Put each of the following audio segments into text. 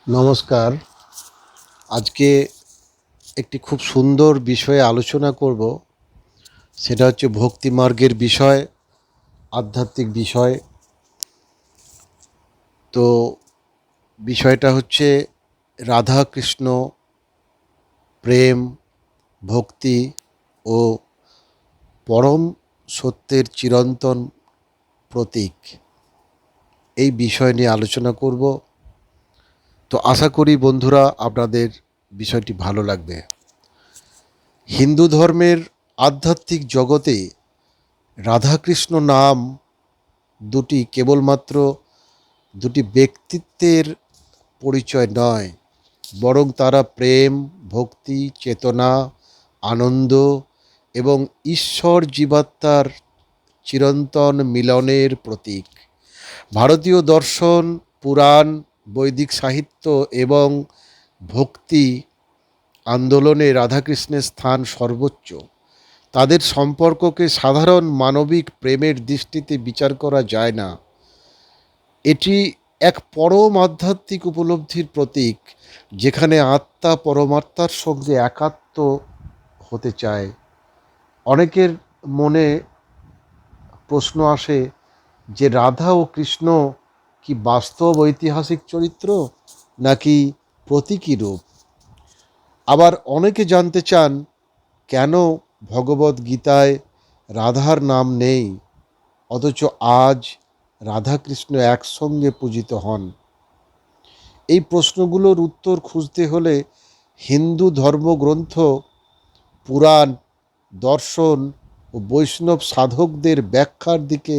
নমস্কার। আজকে একটি খুব সুন্দর বিষয়ে আলোচনা করব। সেটা হচ্ছে ভক্তি মার্গের বিষয়, আধ্যাত্মিক বিষয়। তো বিষয়টা হচ্ছে রাধা কৃষ্ণ, প্রেম, ভক্তি ও পরম সত্যের চিরন্তন প্রতীক। এই বিষয় নিয়ে আলোচনা করব। তো আশা করি বন্ধুরা আপনাদের বিষয়টি ভালো লাগবে। হিন্দু ধর্মের আধ্যাত্মিক জগতে রাধাকৃষ্ণ নাম দুটি কেবলমাত্র দুটি ব্যক্তিত্বের পরিচয় নয়, বরং তারা প্রেম, ভক্তি, চেতনা, আনন্দ এবং ঈশ্বর জীবাত্মার চিরন্তন মিলনের প্রতীক। ভারতীয় দর্শন, পুরাণ, বৈদিক সাহিত্য এবং ভক্তি আন্দোলনে রাধাকৃষ্ণের স্থান সর্বোচ্চ। তাদের সম্পর্ককে সাধারণ মানবিক প্রেমের দৃষ্টিতে বিচার করা যায় না। এটি এক পরম আধ্যাত্মিক উপলব্ধির প্রতীক, যেখানে আত্মা পরমাত্মার সঙ্গে একাত্ম হতে চায়। অনেকের মনে প্রশ্ন আসে যে রাধা ও কৃষ্ণ কি বাস্তব ঐতিহাসিক চরিত্র নাকি প্রতীকী রূপ। আবার অনেকে জানতে চান কেন ভগবদ গীতায় রাধার নাম নেই, অথচ আজ রাধাকৃষ্ণ একসঙ্গে পূজিত হন। এই প্রশ্নগুলোর উত্তর খুঁজতে হলে হিন্দু ধর্মগ্রন্থ, পুরাণ, দর্শন ও বৈষ্ণব সাধকদের ব্যাখ্যার দিকে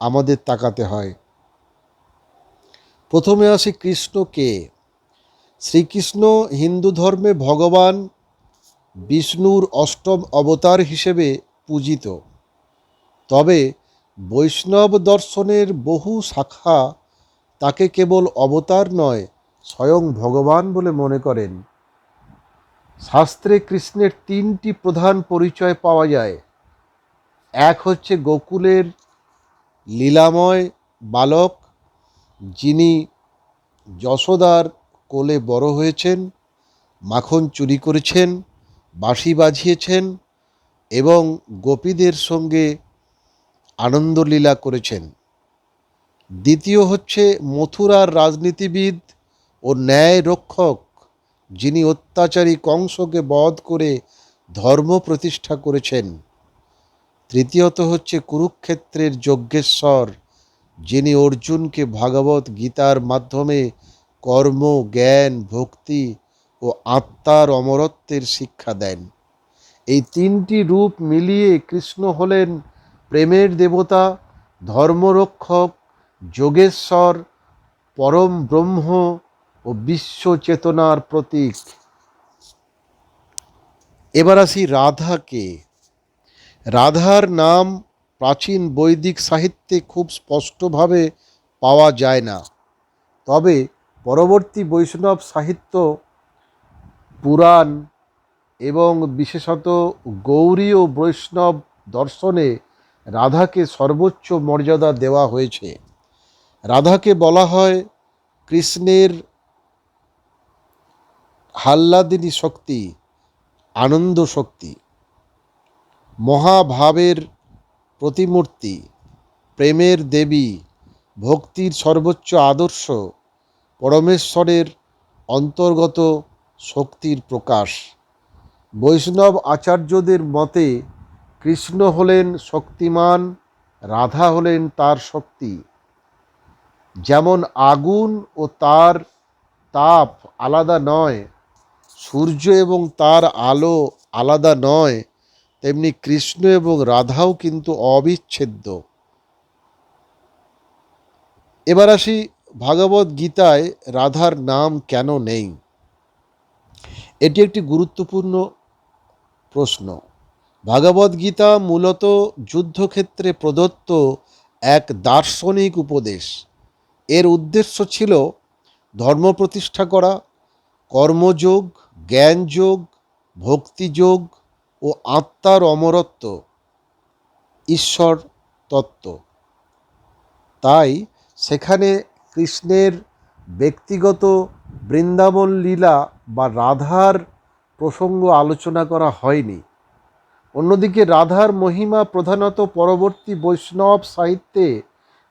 আমাদের তাকাতে হয়। প্রথমে আসি কৃষ্ণ কে। শ্রীকৃষ্ণ হিন্দু ধর্মে ভগবান বিষ্ণুর অষ্টম অবতার হিসেবে পূজিত। তবে বৈষ্ণব দর্শনের বহু শাখা তাকে কেবল অবতার নয়, স্বয়ং ভগবান বলে মনে করেন। শাস্ত্রে কৃষ্ণের তিনটি প্রধান পরিচয় পাওয়া যায়। এক হচ্ছে গোকুলের লীলাময় বালক, যিনি যশোদার কোলে বড় হয়েছেন, মাখন চুরি করেছেন, বাঁশি বাজিয়েছেন এবং গোপীদের সঙ্গে আনন্দলীলা করেছেন। দ্বিতীয় হচ্ছে মথুরার রাজনীতিবিদ ও ন্যায় রক্ষক, যিনি অত্যাচারী কংসকে বধ করে ধর্ম প্রতিষ্ঠা করেছেন। তৃতীয়ত হচ্ছে কুরুক্ষেত্রের যজ্ঞেশ্বর, যিনি অর্জুনকে ভাগবত গীতার মাধ্যমে কর্ম, জ্ঞান, ভক্তি ও আত্মার অমরত্বের শিক্ষা দেন। এই তিনটি রূপ মিলিয়ে কৃষ্ণ হলেন প্রেমের দেবতা, ধর্মরক্ষক, যোগেশ্বর, পরম ব্রহ্ম ও বিশ্ব চেতনার প্রতীক। এবার আসি রাধাকে। রাধার নাম প্রাচীন বৈদিক সাহিত্যে খুব স্পষ্টভাবে পাওয়া যায় না। তবে পরবর্তী বৈষ্ণব সাহিত্য, পুরাণ এবং বিশেষত গৌড়ীয় বৈষ্ণব দর্শনে রাধাকে সর্বোচ্চ মর্যাদা দেওয়া হয়েছে। রাধাকে বলা হয় কৃষ্ণের হাল্লাদিনী শক্তি, আনন্দ শক্তি, মহাভাবের প্রতিমূর্তি, প্রেমের দেবী, ভক্তির সর্বোচ্চ আদর্শ, পরমেশ্বরের অন্তর্গত শক্তির প্রকাশ। বৈষ্ণব আচার্যদের মতে কৃষ্ণ হলেন শক্তিমান, রাধা হলেন তার শক্তি। যেমন আগুন ও তার তাপ আলাদা নয়, সূর্য এবং তার আলো আলাদা নয়, তেমনি কৃষ্ণ এবং রাধাও কিন্তু অবিচ্ছেদ্য। এবার আসি ভাগবত গীতায় রাধার নাম কেন নেই। এটি একটি গুরুত্বপূর্ণ প্রশ্ন। ভাগবত গীতা মূলত যুদ্ধক্ষেত্রে প্রদত্ত এক দার্শনিক উপদেশ। এর উদ্দেশ্য ছিল ধর্ম প্রতিষ্ঠা করা, কর্মযোগ, জ্ঞানযোগ, ভক্তিযোগ ও আত্মার অমরত্ব, ঈশ্বর তত্ত্ব। তাই সেখানে কৃষ্ণের ব্যক্তিগত বৃন্দাবন লীলা বা রাধার প্রসঙ্গ আলোচনা করা হয়নি। অন্যদিকে রাধার মহিমা প্রধানত পরবর্তী বৈষ্ণব সাহিত্যে,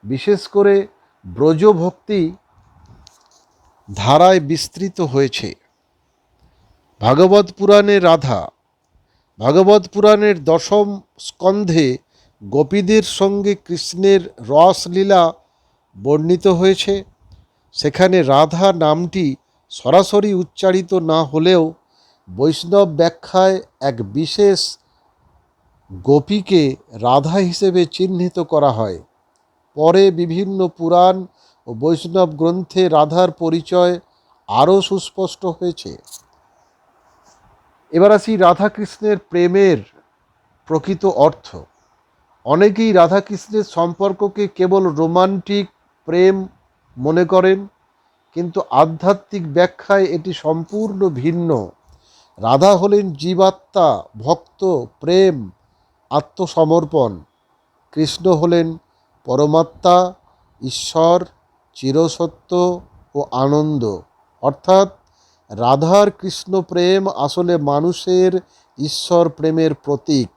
বিশেষ করে ব্রজভক্তি ধারায় বিস্তৃত হয়েছে। ভাগবত পুরাণে রাধা, ভাগবত পুরাণের দশম স্কন্ধে গোপীদের সঙ্গে কৃষ্ণের রসলীলা বর্ণিত হয়েছে। সেখানে রাধা নামটি সরাসরি উচ্চারিত না হলেও বৈষ্ণব ব্যাখ্যায় এক বিশেষ গোপীকে রাধা হিসেবে চিহ্নিত করা হয়। পরে বিভিন্ন পুরাণ ও বৈষ্ণব গ্রন্থে রাধার পরিচয় আরও সুস্পষ্ট হয়েছে। এবার আসি রাধাকৃষ্ণের প্রেমের প্রকৃত অর্থ। অনেকেই রাধাকৃষ্ণের সম্পর্ককে কেবল রোমান্টিক প্রেম মনে করেন, কিন্তু আধ্যাত্মিক ব্যাখ্যায় এটি সম্পূর্ণ ভিন্ন। রাধা হলেন জীবাত্মা, ভক্ত, প্রেম, আত্মসমর্পণ। কৃষ্ণ হলেন পরমাত্মা, ঈশ্বর, চিরসত্য ও আনন্দ। অর্থাৎ রাধার কৃষ্ণ প্রেম আসলে মানুষের ঈশ্বর প্রেমের প্রতীক।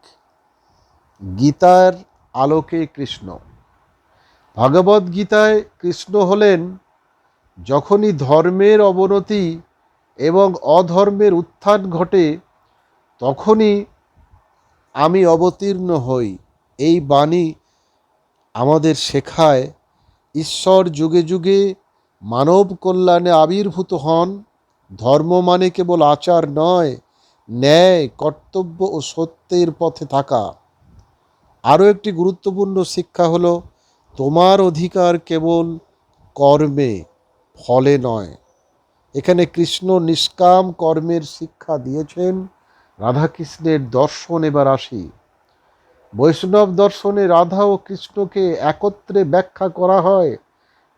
গীতার আলোকে কৃষ্ণ। ভগবদ গীতায় কৃষ্ণ হলেন, যখনই ধর্মের অবনতি এবং অধর্মের উত্থান ঘটে তখনই আমি অবতীর্ণ হই। এই বাণী আমাদের শেখায় ঈশ্বর যুগে যুগে মানব কল্যাণে আবির্ভূত হন। ধর্ম মানে কেবল আচার নয়, ন্যায়, কর্তব্য ও সত্যের পথে থাকা। আরও একটি গুরুত্বপূর্ণ শিক্ষা হলো, তোমার অধিকার কেবল কর্মে, ফলে নয়। এখানে কৃষ্ণ নিষ্কাম কর্মের শিক্ষা দিয়েছেন। রাধাকৃষ্ণের দর্শন এবার আসি। বৈষ্ণব দর্শনে রাধা ও কৃষ্ণকে একত্রে ব্যাখ্যা করা হয়।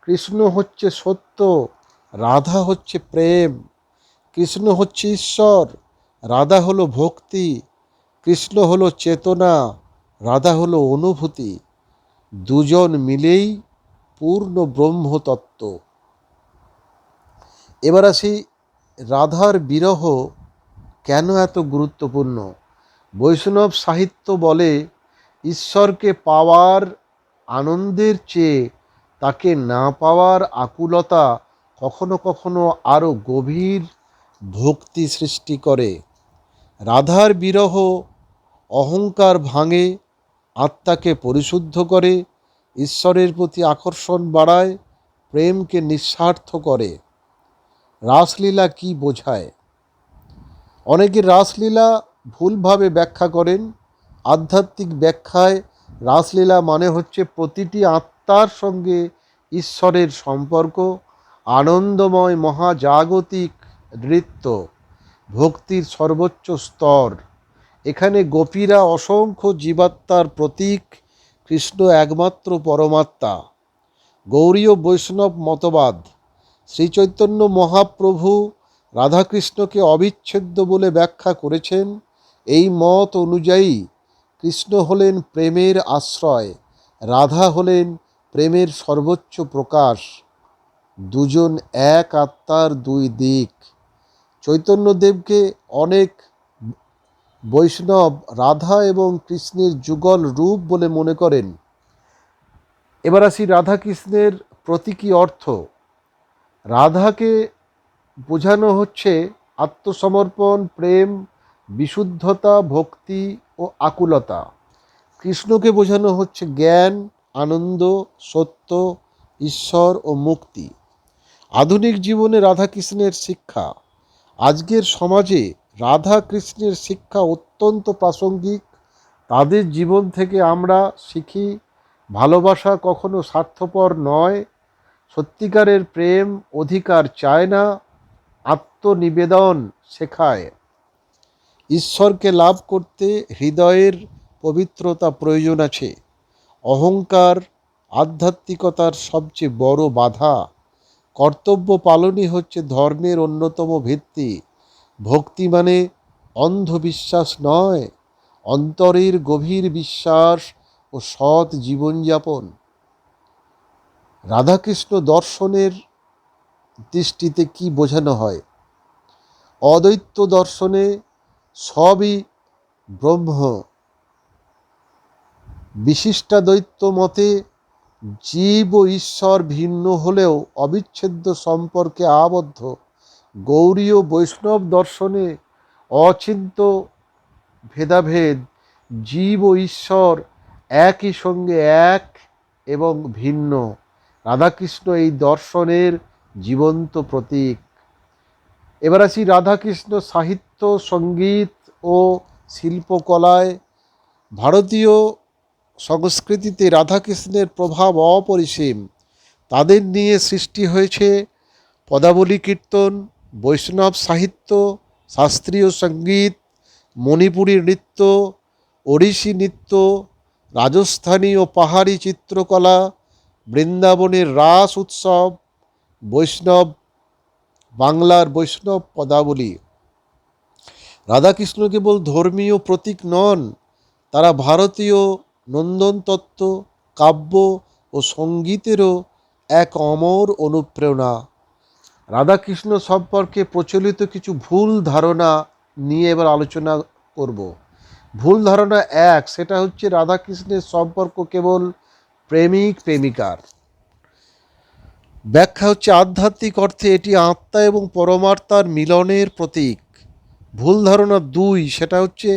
কৃষ্ণ হচ্ছে সত্য, রাধা হচ্ছে প্রেম। কৃষ্ণ হচ্ছে ঈশ্বর, রাধা হলো ভক্তি। কৃষ্ণ হলো চেতনা, রাধা হলো অনুভূতি। দুজন মিলেই পূর্ণ ব্রহ্মতত্ত্ব। এবার আসি রাধার বিরহ কেন এত গুরুত্বপূর্ণ। বৈষ্ণব সাহিত্য বলে, ঈশ্বরকে পাওয়ার আনন্দের চেয়ে তাকে না পাওয়ার আকুলতা কখনো কখনো আরও গভীর ভক্তি সৃষ্টি করে। রাধার বিরহ অহংকার ভাঙে, আত্মাকে পরিশুদ্ধ করে, ঈশ্বরের প্রতি আকর্ষণ বাড়ায়, প্রেমকে নিঃস্বার্থ করে। রাসলীলা কি বোঝায়? অনেকে রাসলীলা ভুলভাবে ব্যাখ্যা করেন। আধ্যাত্মিক ব্যাখ্যায় রাসলীলা মানে হচ্ছে প্রতিটি আত্মার সঙ্গে ঈশ্বরের সম্পর্ক, আনন্দময় মহাজাগতিক নৃত্য, ভক্তির সর্বোচ্চ স্তর। এখানে গোপীরা অসংখ্য জীবাত্মার প্রতীক, কৃষ্ণ একমাত্র পরমাত্মা। গৌড়ীয় বৈষ্ণব মতবাদ। শ্রীচৈতন্য মহাপ্রভু রাধাকৃষ্ণকে অবিচ্ছেদ্য বলে ব্যাখ্যা করেছেন। এই মত অনুযায়ী কৃষ্ণ হলেন প্রেমের আশ্রয়, রাধা হলেন প্রেমের সর্বোচ্চ প্রকাশ। দুজন এক আত্মার দুই দিক। চৈতন্যদেবকে অনেক বৈষ্ণব রাধা এবং কৃষ্ণের যুগল রূপ বলে মনে করেন। এবার আসি রাধাকৃষ্ণের প্রতীকী অর্থ। রাধাকে বোঝানো হচ্ছে আত্মসমর্পণ, প্রেম, বিশুদ্ধতা, ভক্তি ও আকুলতা। কৃষ্ণকে বোঝানো হচ্ছে জ্ঞান, আনন্দ, সত্য, ঈশ্বর ও মুক্তি। আধুনিক জীবনে রাধাকৃষ্ণের শিক্ষা। আজকের সমাজে রাধা কৃষ্ণের শিক্ষা অত্যন্ত প্রাসঙ্গিক। তাদের জীবন থেকে আমরা শিখি, ভালোবাসা কখনো স্বার্থপর নয়, সত্যিকারের প্রেম অধিকার চায় না, আত্মনিবেদন শেখায়। ঈশ্বরকে লাভ করতে হৃদয়ের পবিত্রতা প্রয়োজন আছে। অহংকার আধ্যাত্মিকতার সবচেয়ে বড় বাধা। কর্তব্য পালনই হচ্ছে ধর্মের অন্যতম ভিত্তি। ভক্তি মানে অন্ধবিশ্বাস নয়, অন্তরের গভীর বিশ্বাস ও সৎ জীবনযাপন। রাধাকৃষ্ণ দর্শনের দৃষ্টিতে কি বোঝানো হয়? অদ্বৈত দর্শনে সবই ব্রহ্ম। বিশিষ্টাদ্বৈত মতে জীব ও ঈশ্বর ভিন্ন হলেও অবিচ্ছেদ্য সম্পর্কে আবদ্ধ। গৌড়ীয় বৈষ্ণব দর্শনে অচিন্ত ভেদাভেদ, জীব ও ঈশ্বর একই সঙ্গে এক এবং ভিন্ন। রাধাকৃষ্ণ এই দর্শনের জীবন্ত প্রতীক। এবার আসি রাধাকৃষ্ণ সাহিত্য, সঙ্গীত ও শিল্পকলায়। ভারতীয় সংস্কৃতিতে রাধাকৃষ্ণের প্রভাব অপরিসীম। তাদের নিয়ে সৃষ্টি হয়েছে পদাবলী কীর্তন, বৈষ্ণব সাহিত্য, শাস্ত্রীয় সঙ্গীত, মণিপুরী নৃত্য, ওড়িশি নৃত্য, রাজস্থানী ও পাহাড়ি চিত্রকলা, বৃন্দাবনের রাস উৎসব, বৈষ্ণব বাংলার বৈষ্ণব পদাবলী। রাধাকৃষ্ণ কেবল ধর্মীয় প্রতীক নন, তারা ভারতীয় নন্দনতত্ত্ব, কাব্য ও সঙ্গীতেরও এক অমর অনুপ্রেরণা। রাধাকৃষ্ণ সম্পর্কে প্রচলিত কিছু ভুল ধারণা নিয়ে এবার আলোচনা করব। ভুল ধারণা এক, সেটা হচ্ছে রাধাকৃষ্ণের সম্পর্ক কেবল প্রেমিক প্রেমিকার। ব্যাখ্যা হচ্ছে আধ্যাত্মিক অর্থে এটি আত্মা এবং পরমাত্মার মিলনের প্রতীক। ভুল ধারণা দুই, সেটা হচ্ছে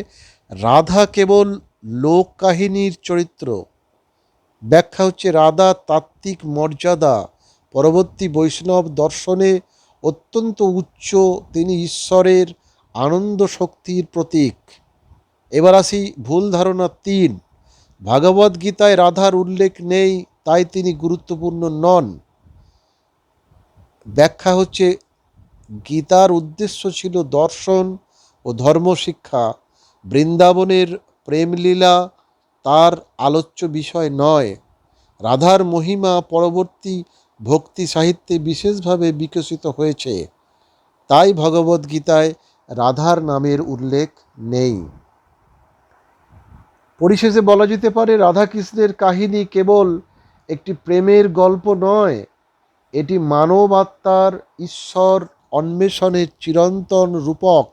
রাধা কেবল লোক কাহিনীর চরিত্র। ব্যাখ্যা হচ্ছে রাধা তাত্ত্বিক মর্যাদা, পরবর্তী বৈষ্ণব দর্শনে অত্যন্ত উচ্চ, তিনি ঈশ্বরের আনন্দ শক্তির প্রতীক। এবার আসি ভুল ধারণা তিন, ভগবদ্গীতায় রাধার উল্লেখ নেই তাই তিনি গুরুত্বপূর্ণ নন। ব্যাখ্যা হচ্ছে গীতার উদ্দেশ্য ছিল দর্শন ও ধর্মশিক্ষা, বৃন্দাবনের প্রেমলীলা তার আলোচ্য বিষয় নয়। রাধার মহিমা পরবর্তী ভক্তি সাহিত্যে বিশেষভাবে বিকশিত হয়েছে, তাই ভগবদ্গীতায় রাধার নামের উল্লেখ নেই। পরিশেষে বলা যেতে পারে রাধাকৃষ্ণের কাহিনী কেবল একটি প্রেমের গল্প নয়, এটি মানব আত্মার ঈশ্বর অন্বেষণের চিরন্তন রূপক।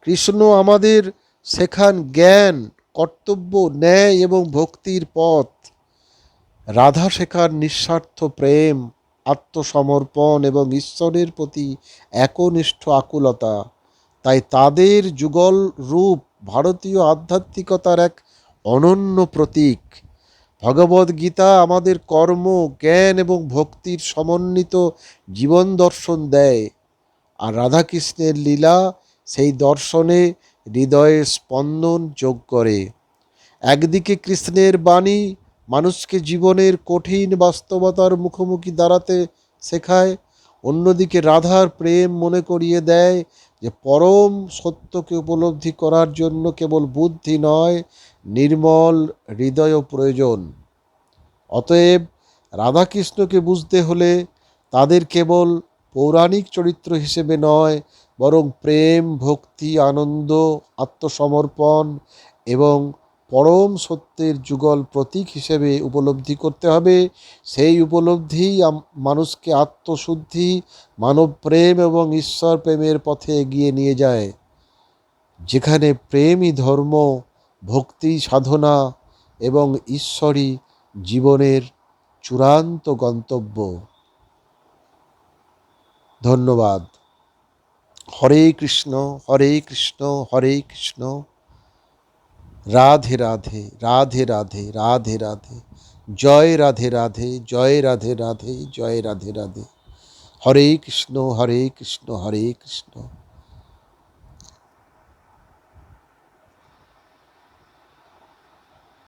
কৃষ্ণ আমাদের শেখান জ্ঞান, কর্তব্য, ন্যায় এবং ভক্তির পথ। রাধা শেখান নিঃস্বার্থ প্রেম, আত্মসমর্পণ এবং ঈশ্বরের প্রতি একনিষ্ঠ আকুলতা। তাই তাদের যুগল রূপ ভারতীয় আধ্যাত্মিকতার এক অনন্য প্রতীক। ভগবদ্গীতা আমাদের কর্ম, জ্ঞান এবং ভক্তির সমন্বিত জীবন দর্শন দেয়, আর রাধাকৃষ্ণের লীলা সেই দর্শনে হৃদয়ে স্পন্দন যোগ করে। একদিকে কৃষ্ণের বাণী মানুষকে জীবনের কঠিন বাস্তবতার মুখোমুখি দাঁড়াতে শেখায়, অন্যদিকে রাধার প্রেম মনে করিয়ে দেয় যে পরম সত্যকে উপলব্ধি করার জন্য কেবল বুদ্ধি নয়, নির্মল হৃদয়ও প্রয়োজন। অতএব রাধাকৃষ্ণকে বুঝতে হলে তাদের কেবল পৌরাণিক চরিত্র হিসেবে নয়, বরং প্রেম, ভক্তি, আনন্দ, আত্মসমর্পণ এবং পরম সত্যের যুগল প্রতীক হিসেবে উপলব্ধি করতে হবে। সেই উপলব্ধিই মানুষকে আত্মশুদ্ধি, মানব প্রেম এবং ঈশ্বর প্রেমের পথে এগিয়ে নিয়ে যায়, যেখানে প্রেমই ধর্ম, ভক্তি সাধনা এবং ঈশ্বরই জীবনের চূড়ান্ত গন্তব্য। ধন্যবাদ। হরে কৃষ্ণ, হরে কৃষ্ণ, হরে কৃষ্ণ, রাধে রাধে, রাধে রাধে, রাধে রাধে, জয় রাধে রাধে, জয় রাধে রাধে, জয় রাধে রাধে। হরে কৃষ্ণ, হরে কৃষ্ণ, হরে কৃষ্ণ,